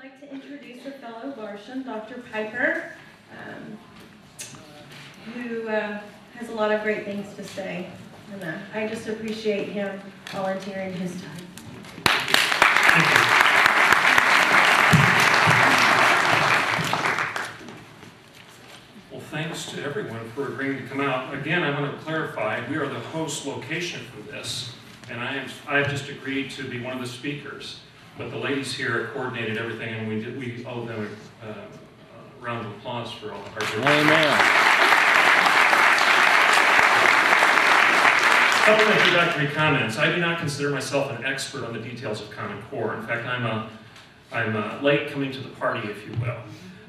like to introduce a fellow Larson, Dr. Piper, who has a lot of great things to say. And I just appreciate him volunteering his time. Well, thanks to everyone for agreeing to come out. Again, I want to clarify, we are the host location for this, and I have just agreed to be one of the speakers. But the ladies here coordinated everything, and we owe them a round of applause for all the hard work. Amen. A couple of introductory comments. I do not consider myself an expert on the details of Common Core. In fact, I'm late coming to the party, if you will.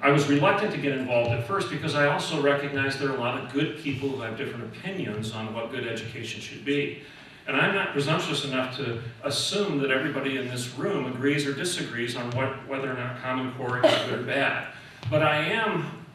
I was reluctant to get involved at first because I also recognize there are a lot of good people who have different opinions on what good education should be. And I'm not presumptuous enough to assume that everybody in this room agrees or disagrees on whether or not Common Core is good or bad. But I am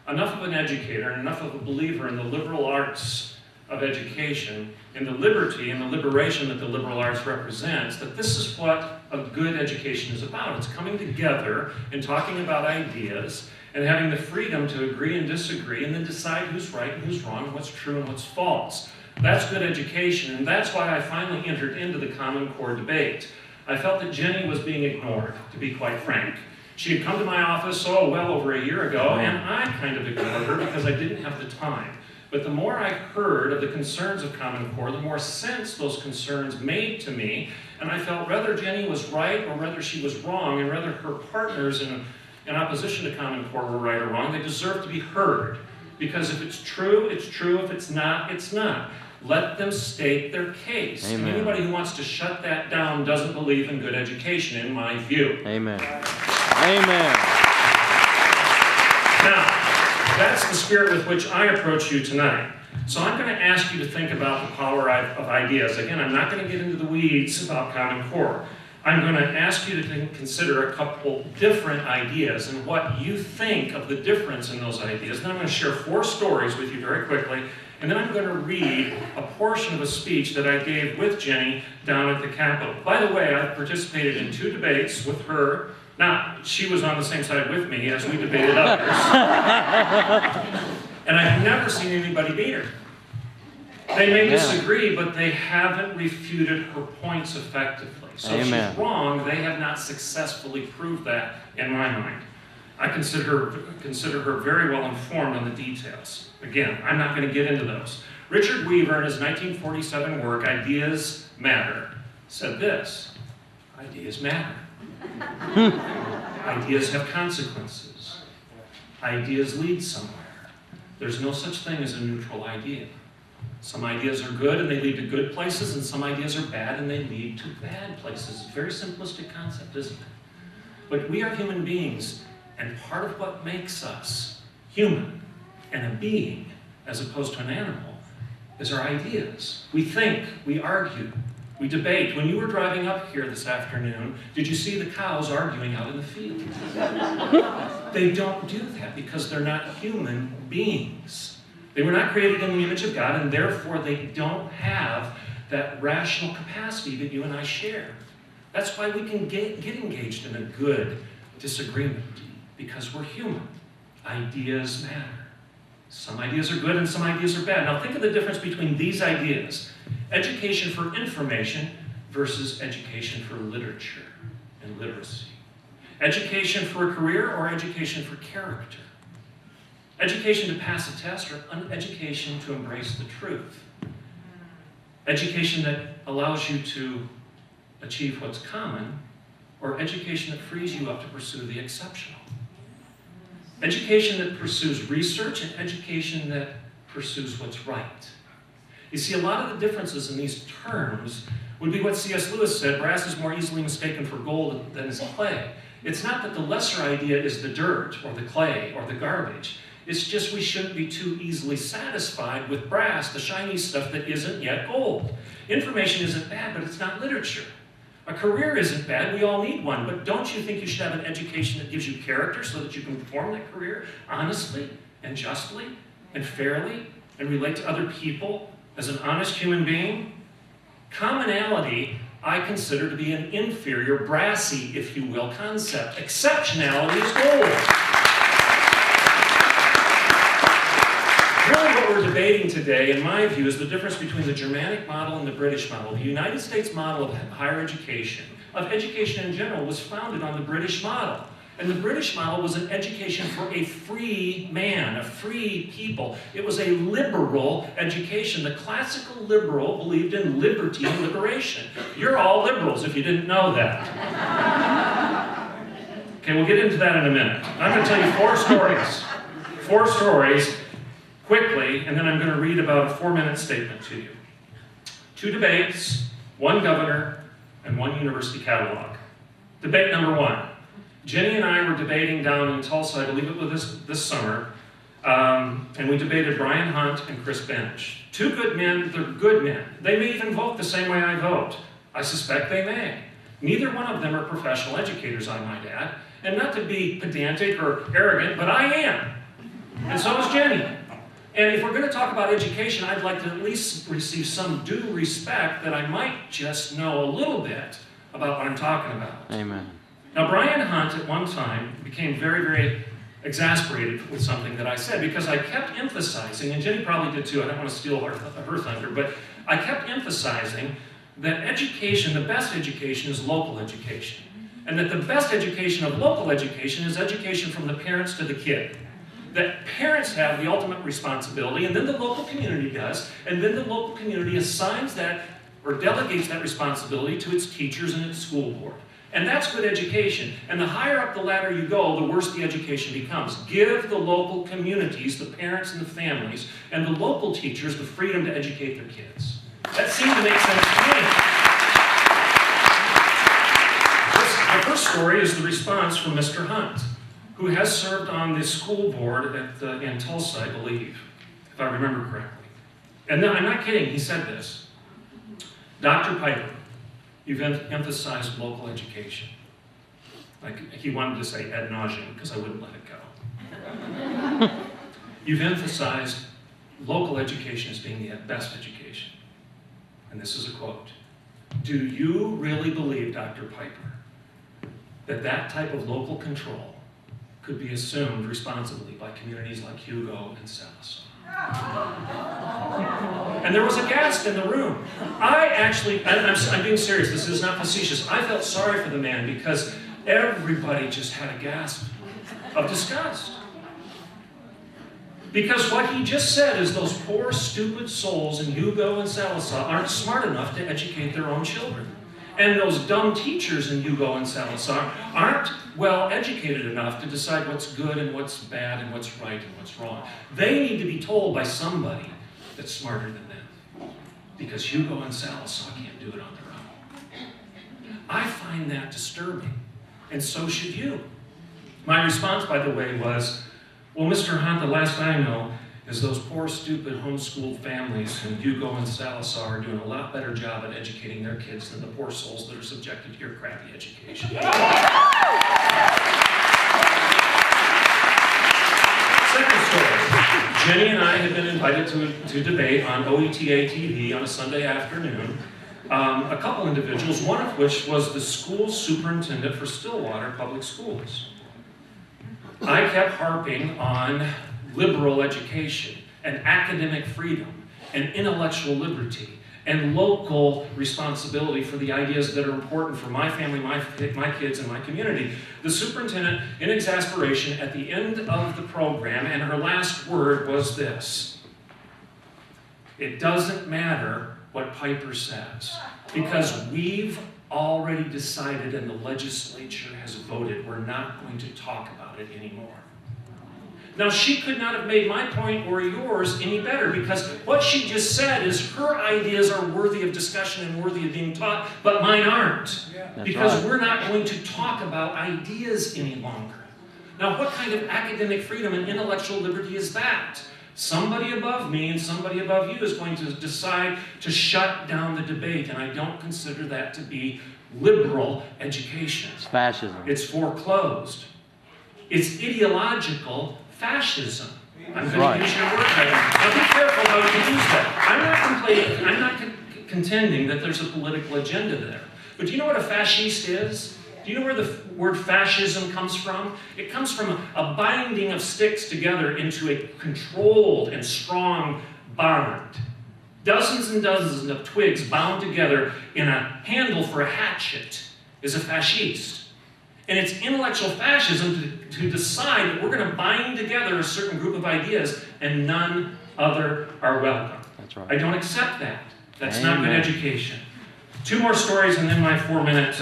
enough of an educator and enough of a believer in the liberal arts of education, in the liberty and the liberation that the liberal arts represents, that this is what a good education is about. It's coming together and talking about ideas and having the freedom to agree and disagree and then decide who's right and who's wrong, what's true and what's false. That's good education, and that's why I finally entered into the Common Core debate. I felt that Jenny was being ignored, to be quite frank. She had come to my office, well over a year ago, and I kind of ignored her because I didn't have the time. But the more I heard of the concerns of Common Core, the more sense those concerns made to me, and I felt whether Jenny was right or whether she was wrong, and whether her partners in opposition to Common Core were right or wrong, they deserve to be heard. Because if it's true, it's true. If it's not, it's not. Let them state their case. Amen. And anybody who wants to shut that down doesn't believe in good education, in my view. Amen. Amen. Now, that's the spirit with which I approach you tonight. So I'm going to ask you to think about the power of ideas. Again, I'm not going to get into the weeds about Common Core. I'm going to ask you to consider a couple different ideas and what you think of the difference in those ideas. Then I'm going to share 4 stories with you very quickly, and then I'm going to read a portion of a speech that I gave with Jenny down at the Capitol. By the way, I've participated in 2 debates with her. Now, she was on the same side with me as we debated others. And I've never seen anybody beat her. They may disagree, but they haven't refuted her points effectively. So if she's wrong, they have not successfully proved that in my mind. I consider her very well informed on the details. Again, I'm not going to get into those. Richard Weaver, in his 1947 work, Ideas Matter, said this: ideas matter. Ideas have consequences. Ideas lead somewhere. There's no such thing as a neutral idea. Some ideas are good and they lead to good places, and some ideas are bad and they lead to bad places. It's a very simplistic concept, isn't it? But we are human beings, and part of what makes us human and a being, as opposed to an animal, is our ideas. We think, we argue, we debate. When you were driving up here this afternoon, did you see the cows arguing out in the field? They don't do that because they're not human beings. They were not created in the image of God, and therefore they don't have that rational capacity that you and I share. That's why we can get engaged in a good disagreement, because we're human. Ideas matter. Some ideas are good and some ideas are bad. Now think of the difference between these ideas. Education for information versus education for literature and literacy. Education for a career or education for character. Education to pass a test or education to embrace the truth. Education that allows you to achieve what's common, or education that frees you up to pursue the exceptional. Education that pursues research and education that pursues what's right. You see, a lot of the differences in these terms would be what C.S. Lewis said: brass is more easily mistaken for gold than is clay. It's not that the lesser idea is the dirt or the clay or the garbage. It's just we shouldn't be too easily satisfied with brass, the shiny stuff that isn't yet gold. Information isn't bad, but it's not literature. A career isn't bad, we all need one, but don't you think you should have an education that gives you character so that you can perform that career honestly and justly and fairly and relate to other people as an honest human being? Commonality I consider to be an inferior, brassy, if you will, concept. Exceptionality is gold. Really what we're debating today, in my view, is the difference between the Germanic model and the British model. The United States model of higher education, of education in general, was founded on the British model. And the British model was an education for a free man, a free people. It was a liberal education. The classical liberal believed in liberty and liberation. You're all liberals if you didn't know that. Okay, we'll get into that in a minute. I'm going to tell you 4 stories. 4 stories, quickly, and then I'm going to read about a 4-minute statement to you. 2 debates, 1 governor, and 1 university catalog. Debate number 1. Jenny and I were debating down in Tulsa, I believe it was this summer, and we debated Brian Hunt and Chris Bench. 2 good men, they're good men. They may even vote the same way I vote. I suspect they may. Neither one of them are professional educators, I might add. And not to be pedantic or arrogant, but I am. And so is Jenny. And if we're going to talk about education, I'd like to at least receive some due respect that I might just know a little bit about what I'm talking about. Amen. Now, Brian Hunt at one time became very, very exasperated with something that I said because I kept emphasizing, and Jenny probably did too, I don't want to steal her thunder, but I kept emphasizing that education, the best education, is local education. And that the best education of local education is education from the parents to the kid. That parents have the ultimate responsibility, and then the local community does, and then the local community assigns that or delegates that responsibility to its teachers and its school board. And that's good education. And the higher up the ladder you go, the worse the education becomes. Give the local communities, the parents and the families, and the local teachers the freedom to educate their kids. That seemed to make sense to me. The first story is the response from Mr. Hunt, who has served on the school board in Tulsa, I believe, if I remember correctly. And then, I'm not kidding, he said this. Dr. Piper, you've emphasized local education. Like he wanted to say ad nauseum, because I wouldn't let it go. You've emphasized local education as being the best education. And this is a quote. Do you really believe, Dr. Piper, that that type of local control could be assumed responsibly by communities like Hugo and Sallisaw? And there was a gasp in the room. I'm being serious, this is not facetious. I felt sorry for the man because everybody just had a gasp of disgust. Because what he just said is those poor, stupid souls in Hugo and Sallisaw aren't smart enough to educate their own children. And those dumb teachers in Hugo and Sallisaw aren't well educated enough to decide what's good and what's bad and what's right and what's wrong. They need to be told by somebody that's smarter than them. Because Hugo and Sallisaw can't do it on their own. I find that disturbing, and so should you. My response, by the way, was, well, Mr. Hunt, the last I know is those poor, stupid, homeschooled families in Hugo and Sallisaw are doing a lot better job at educating their kids than the poor souls that are subjected to your crappy education. Second story. Jenny and I had been invited to debate on OETA TV on a Sunday afternoon. A couple individuals, one of which was the school superintendent for Stillwater Public Schools. I kept harping on liberal education and academic freedom and intellectual liberty and local responsibility for the ideas that are important for my family, my kids, and my community. The superintendent, in exasperation, at the end of the program, and her last word was this: it doesn't matter what Piper says, because we've already decided and the legislature has voted we're not going to talk about it anymore. Now, she could not have made my point or yours any better, because what she just said is her ideas are worthy of discussion and worthy of being taught, but mine aren't. Because we're not going to talk about ideas any longer. Now, what kind of academic freedom and intellectual liberty is that? Somebody above me and somebody above you is going to decide to shut down the debate, and I don't consider that to be liberal education. It's fascism. It's foreclosed. It's ideological fascism. I'm going to use your word right now. Now be careful how you use that. I'm not contending that there's a political agenda there. But do you know what a fascist is? Do you know where the word fascism comes from? It comes from a binding of sticks together into a controlled and strong bond. Dozens and dozens of twigs bound together in a handle for a hatchet is a fascist. And it's intellectual fascism to decide that we're going to bind together a certain group of ideas and none other are welcome. That's right. I don't accept that. That's Amen. not good education. 2 more stories and then my 4-minute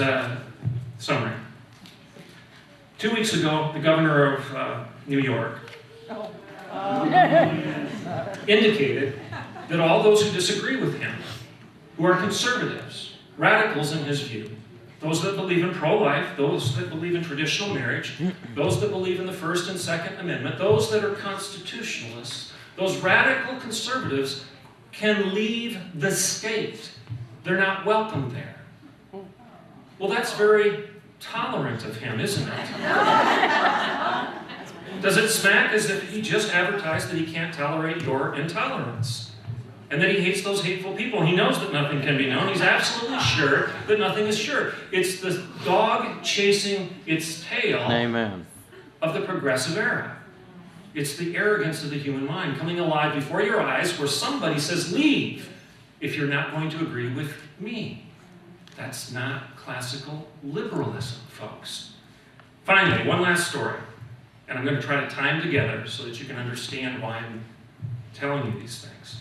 summary. 2 weeks ago, the governor of New York indicated that all those who disagree with him, who are conservatives, radicals in his view, those that believe in pro-life, those that believe in traditional marriage, those that believe in the First and Second Amendment, those that are constitutionalists, those radical conservatives can leave the state. They're not welcome there. Well, that's very tolerant of him, isn't it? Does it smack as if he just advertised that he can't tolerate your intolerance? And that he hates those hateful people. He knows that nothing can be known. He's absolutely sure that nothing is sure. It's the dog chasing its tail Amen. of the progressive era. It's the arrogance of the human mind coming alive before your eyes where somebody says, leave if you're not going to agree with me. That's not classical liberalism, folks. Finally, one last story. And I'm going to try to tie them together so that you can understand why I'm telling you these things.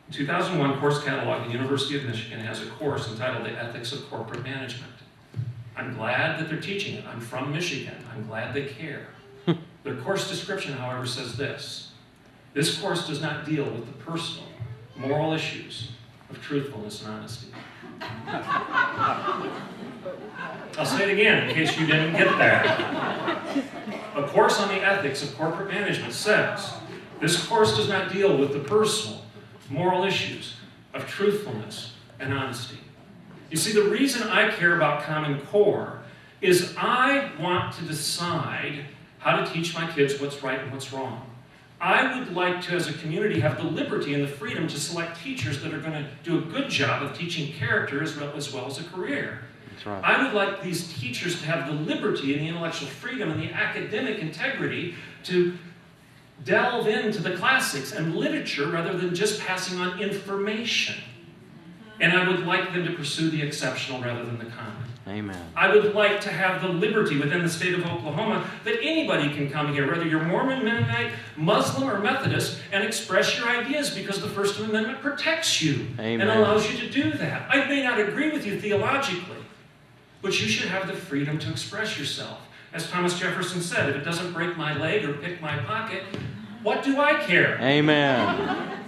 In 2001 course catalog at the University of Michigan has a course entitled The Ethics of Corporate Management. I'm glad that they're teaching it. I'm from Michigan. I'm glad they care. Their course description, however, says this. This course does not deal with the personal, moral issues of truthfulness and honesty. I'll say it again in case you didn't get that. A course on the ethics of corporate management says, this course does not deal with the personal, moral issues of truthfulness and honesty. You see, the reason I care about Common Core is I want to decide how to teach my kids what's right and what's wrong. I would like to, as a community, have the liberty and the freedom to select teachers that are going to do a good job of teaching character as well as a career. That's right. I would like these teachers to have the liberty and the intellectual freedom and the academic integrity to delve into the classics and literature rather than just passing on information. And I would like them to pursue the exceptional rather than the common. Amen. I would like to have the liberty within the state of Oklahoma that anybody can come here, whether you're Mormon, Mennonite, Muslim, or Methodist, and express your ideas because the First Amendment protects you Amen. and allows you to do that. I may not agree with you theologically, but you should have the freedom to express yourself. As Thomas Jefferson said, if it doesn't break my leg or pick my pocket, what do I care? Amen.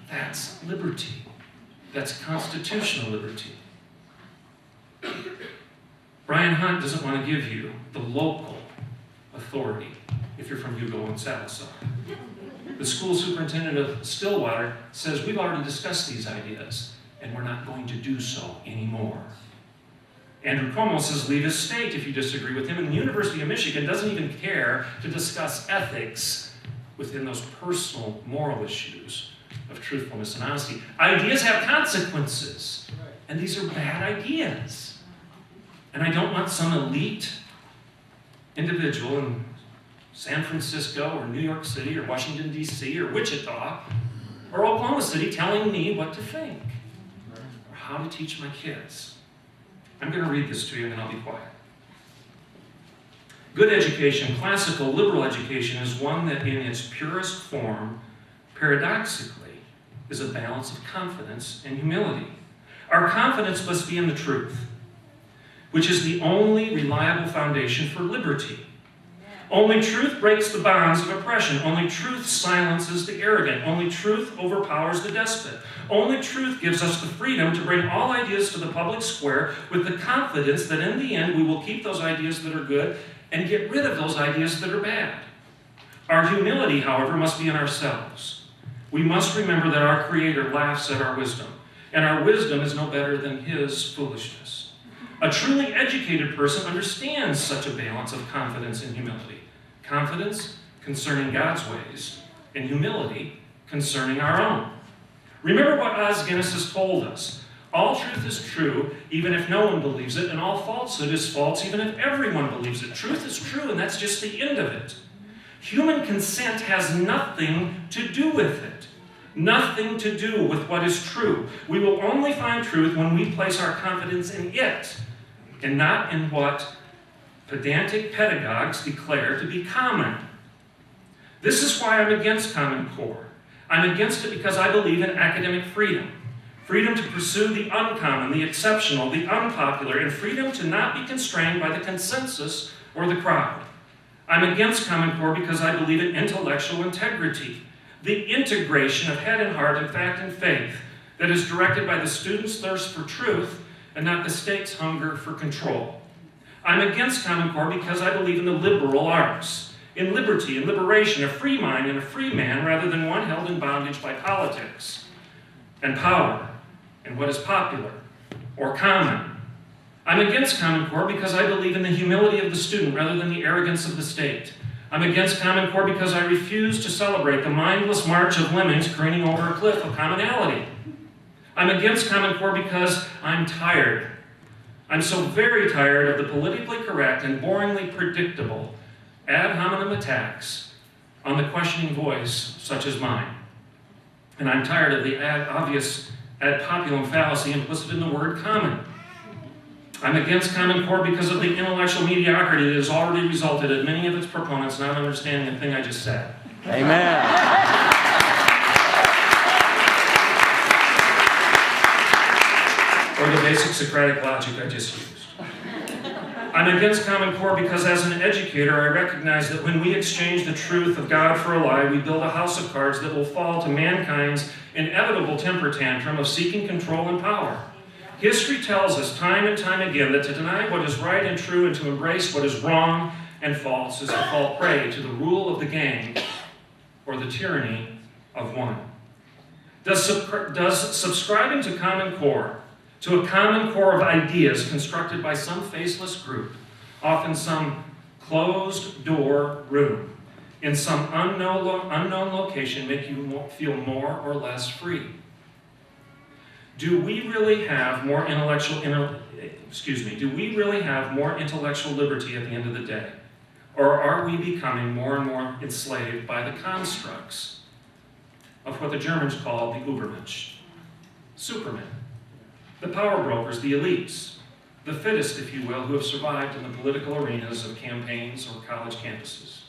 That's liberty. That's constitutional liberty. Brian Hunt doesn't want to give you the local authority if you're from Hugo and Salazar. The school superintendent of Stillwater says we've already discussed these ideas and we're not going to do so anymore. Andrew Cuomo says leave his state if you disagree with him, and the University of Michigan doesn't even care to discuss ethics within those personal moral issues of truthfulness and honesty. Ideas have consequences, and these are bad ideas. And I don't want some elite individual in San Francisco or New York City or Washington, D.C. or Wichita or Oklahoma City telling me what to think or how to teach my kids. I'm going to read this to you and then I'll be quiet. Good education, classical liberal education, is one that in its purest form, paradoxically, is a balance of confidence and humility. Our confidence must be in the truth, which is the only reliable foundation for liberty. Only truth breaks the bonds of oppression. Only truth silences the arrogant. Only truth overpowers the despot. Only truth gives us the freedom to bring all ideas to the public square with the confidence that in the end we will keep those ideas that are good and get rid of those ideas that are bad. Our humility, however, must be in ourselves. We must remember that our Creator laughs at our wisdom, and our wisdom is no better than His foolishness. A truly educated person understands such a balance of confidence and humility. Confidence concerning God's ways, and humility concerning our own. Remember what Os Guinness has told us. All truth is true, even if no one believes it, and all falsehood is false, even if everyone believes it. Truth is true, and that's just the end of it. Human consent has nothing to do with it. Nothing to do with what is true. We will only find truth when we place our confidence in it, and not in what pedantic pedagogues declare to be common. This is why I'm against Common Core. I'm against it because I believe in academic freedom. Freedom to pursue the uncommon, the exceptional, the unpopular, and freedom to not be constrained by the consensus or the crowd. I'm against Common Core because I believe in intellectual integrity, the integration of head and heart and fact and faith that is directed by the student's thirst for truth and not the state's hunger for control. I'm against Common Core because I believe in the liberal arts, in liberty and liberation, a free mind and a free man rather than one held in bondage by politics and power and what is popular or common. I'm against Common Core because I believe in the humility of the student rather than the arrogance of the state. I'm against Common Core because I refuse to celebrate the mindless march of lemmings careening over a cliff of commonality. I'm against Common Core because I'm tired. I'm so very tired of the politically correct and boringly predictable ad hominem attacks on the questioning voice such as mine. And I'm tired of the obvious ad populum fallacy implicit in the word common. I'm against Common Core because of the intellectual mediocrity that has already resulted in many of its proponents not understanding the thing I just said. Amen. Or the basic Socratic logic I just used. I'm against Common Core because as an educator, I recognize that when we exchange the truth of God for a lie, we build a house of cards that will fall to mankind's inevitable temper tantrum of seeking control and power. History tells us time and time again that to deny what is right and true and to embrace what is wrong and false is to fall prey to the rule of the gang or the tyranny of one. Does subscribing to Common Core, to a common core of ideas constructed by some faceless group, often some closed-door room, in some unknown location, make you feel more or less free? Do we really have more intellectual liberty at the end of the day? Or are we becoming more and more enslaved by the constructs of what the Germans call the Übermensch, Supermen, the power brokers, the elites, the fittest, if you will, who have survived in the political arenas of campaigns or college campuses?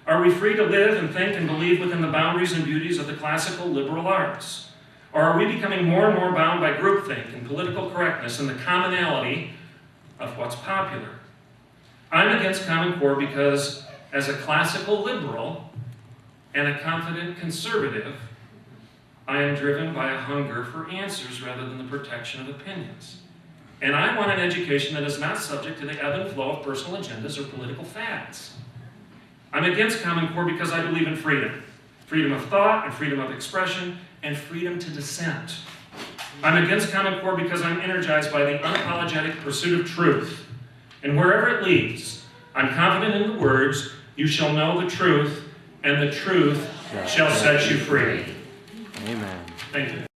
Are we free to live and think and believe within the boundaries and beauties of the classical liberal arts? Or are we becoming more and more bound by groupthink and political correctness and the commonality of what's popular? I'm against Common Core because, as a classical liberal and a confident conservative, I am driven by a hunger for answers rather than the protection of opinions. And I want an education that is not subject to the ebb and flow of personal agendas or political fads. I'm against Common Core because I believe in freedom. Freedom of thought and freedom of expression and freedom to dissent. I'm against Common Core because I'm energized by the unapologetic pursuit of truth. And wherever it leads, I'm confident in the words, "You shall know the truth, and the truth shall set you free." Amen. Thank you.